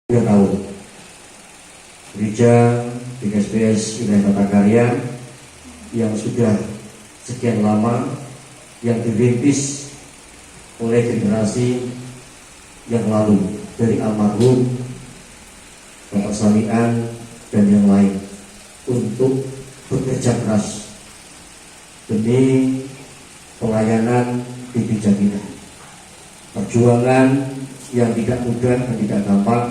3 tahun gereja GKSPS Wilayah Tata Karya yang sudah sekian lama, yang dirintis oleh generasi yang lalu dari almarhum Bapak Samian dan yang lain, untuk bekerja keras demi pelayanan di gereja kita. Perjuangan yang tidak mudah dan tidak gampang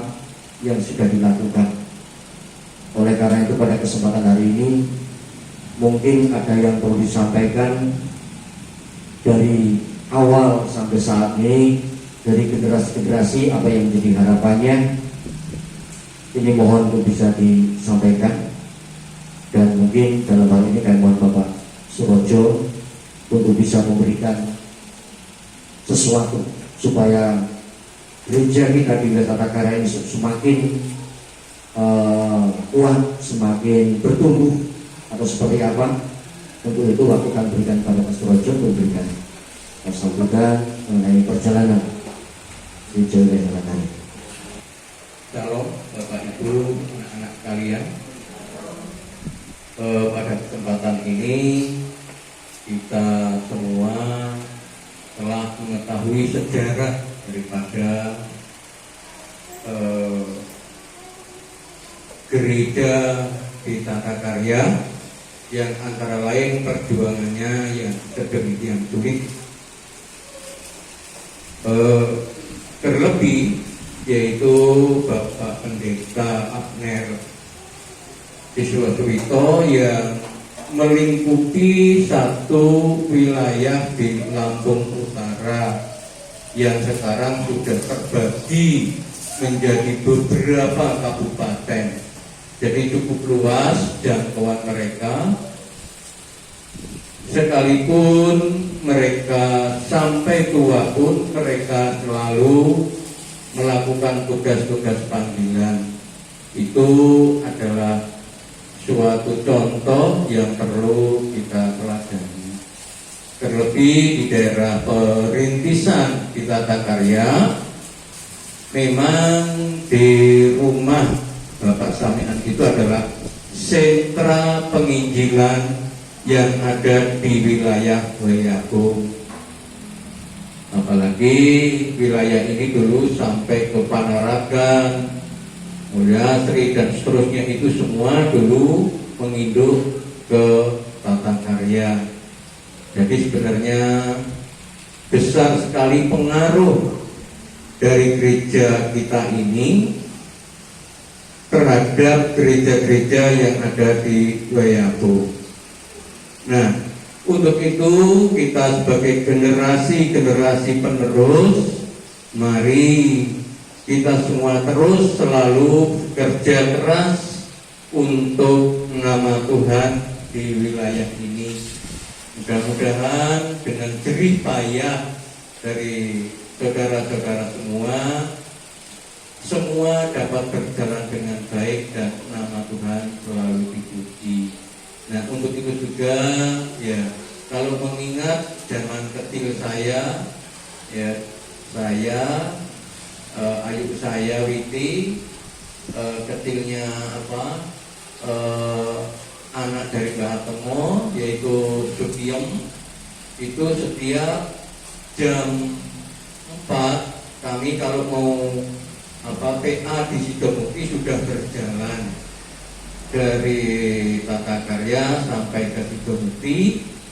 yang sudah dilakukan. Oleh karena itu pada kesempatan hari ini mungkin ada yang perlu disampaikan dari awal sampai saat ini, dari generasi-generasi apa yang menjadi harapannya. Ini mohon untuk bisa disampaikan, dan mungkin dalam hal ini kami mohon Bapak Surojo untuk bisa memberikan sesuatu supaya gereja kita di Wilayah Tata Karya ini semakin kuat, semakin bertumbuh atau seperti apa. Untuk itu waktu akan berikan pada Pak Surojo untuk memberikan sambutan mengenai perjalanan gereja Wilayah Tata Karya. Shalom Bapak Ibu, anak-anak kalian. Pada kesempatan ini kita semua telah mengetahui sejarah daripada gereja di Tata Karya, yang antara lain perjuangannya yang sedemikian sulit, terlebih yaitu Bapak Pendeta Abner Siswaswito yang melingkupi satu wilayah di Lampung Utara yang sekarang sudah terbagi menjadi beberapa kabupaten. Jadi cukup luas jangkauan mereka, sekalipun mereka sampai tua pun mereka selalu melakukan tugas-tugas panggilan. Itu adalah suatu contoh yang perlu kita pelajari. Terlebih di daerah perintisan di Tata Karya, memang di rumah Bapak Samian itu adalah sentra penginjilan yang ada di wilayah Weyagung. Apalagi wilayah ini dulu sampai ke Panaragan, Mulyasri dan seterusnya, itu semua dulu menginduk ke Tata Karya. Jadi sebenarnya besar sekali pengaruh dari gereja kita ini terhadap gereja-gereja yang ada di Weyagung. Nah, untuk itu kita sebagai generasi penerus, mari kita semua terus selalu bekerja keras untuk nama Tuhan di wilayah ini. Mudah-mudahan dengan jerih payah dari saudara-saudara semua dapat berjalan dengan baik dan nama Tuhan selalu dipuji. Nah, untuk itu juga ya, kalau mengingat zaman kecil saya, ya saya Ayu saya Witi, kecilnya anak dari Mbah Temo yaitu Sugiem, itu setiap jam 4 kami kalau mau PA di Sidomukti sudah berjalan dari Tata Karya sampai ke Sidomukti.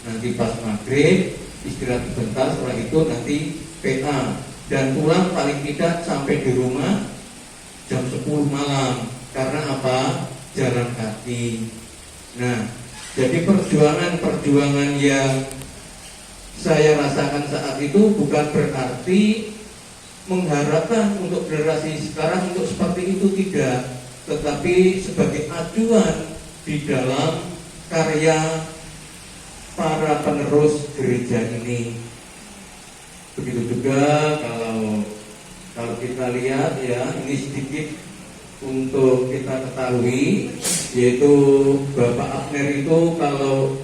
Nanti pas maghrib istirahat sebentar, setelah itu nanti PA dan pulang paling tidak sampai di rumah jam 10 malam. Karena apa? Jalan kaki. Nah, jadi perjuangan yang saya rasakan saat itu bukan berarti mengharapkan untuk generasi sekarang untuk seperti itu, tidak, tetapi sebagai acuan di dalam karya para penerus gereja ini. Begitu juga kalau kita lihat ya, ini sedikit untuk kita ketahui, yaitu Bapak Abner itu kalau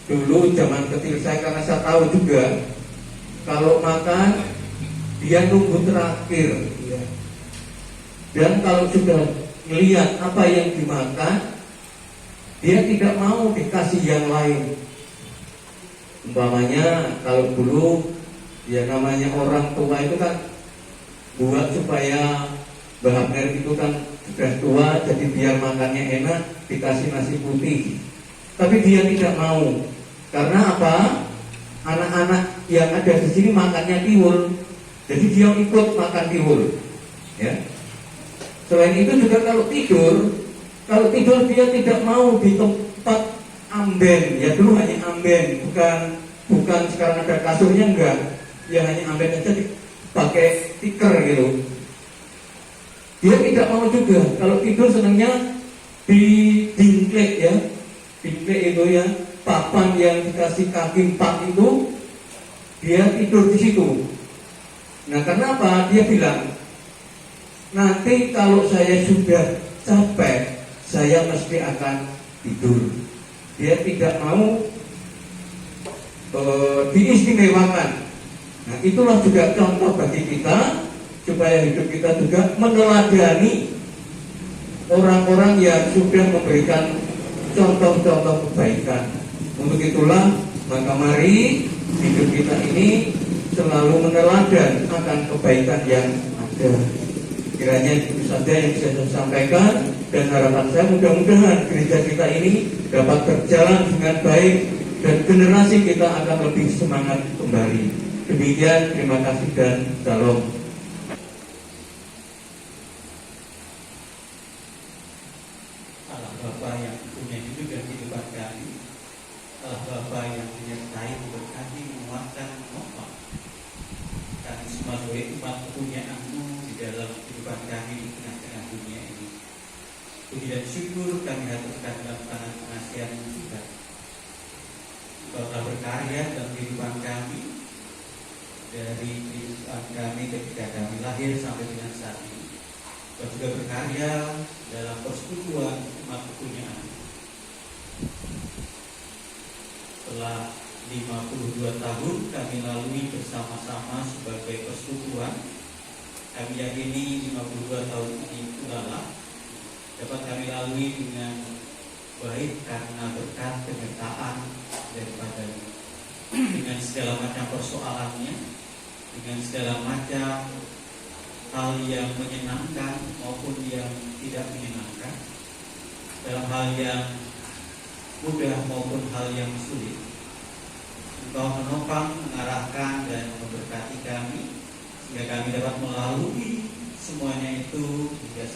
dulu zaman kecil saya, karena saya tahu juga kalau makan dia nunggu terakhir ya. Dan kalau sudah melihat apa yang dimakan, dia tidak mau dikasih yang lain. Umpamanya kalau dulu ya namanya orang tua itu kan buat supaya Mbah Abner itu kan sudah tua, jadi biar makannya enak, dikasih nasi putih. Tapi dia tidak mau. Karena apa? Anak-anak yang ada di sini makannya tiwul, jadi dia ikut makan tiwul. Ya. Selain itu juga kalau tidur dia tidak mau di tempat amben. Ya dulu hanya amben, bukan sekarang ada kasurnya, enggak. Ya hanya amben aja dipakai tikar gitu. Dia tidak mau juga. Kalau tidur senangnya di dingklek ya. Dingklek itu ya, papan yang dikasih kaki 4 itu, dia tidur di situ. Nah, kenapa? Dia bilang, nanti kalau saya sudah capek, saya mesti akan tidur. Dia tidak mau diistimewakan. Nah, itulah juga contoh bagi kita, supaya hidup kita juga meneladani orang-orang yang sudah memberikan contoh-contoh kebaikan. Untuk itulah, maka mari hidup kita ini selalu meneladan akan kebaikan yang ada. Kiranya itu saja yang bisa saya sampaikan, dan harapan saya mudah-mudahan gereja kita ini dapat berjalan dengan baik dan generasi kita akan lebih semangat kembali. Demikian, terima kasih dan salam. Allah Bapa yang punya hidup dan kehidupan kami, Allah Bapa yang menyertai, memberkati, menguatkan, menopang kami semua sebagai umat kepunyaan-Mu di dalam kehidupan kami di tengah-tengah dunia ini. Puji dan syukur kami haturkan dalam tangan pengasihan-Mu juga. Engkau telah berkarya dalam kehidupan kami, dari kehidupan kami ketika kami lahir sampai dengan saat ini. Engkau juga berkarya dalam persekutuan umat kepunyaan. Setelah 52 tahun kami lalui bersama-sama sebagai persekutuan, kami yakini 52 tahun ini pula dapat kami lalui dengan baik karena berkat penyertaan daripada dengan segala macam persoalannya, dengan segala macam hal yang menyenangkan maupun yang tidak menyenangkan, dalam hal yang mudah maupun hal yang sulit. Engkau menopang, mengarahkan dan memberkati kami sehingga kami dapat melalui semuanya itu hingga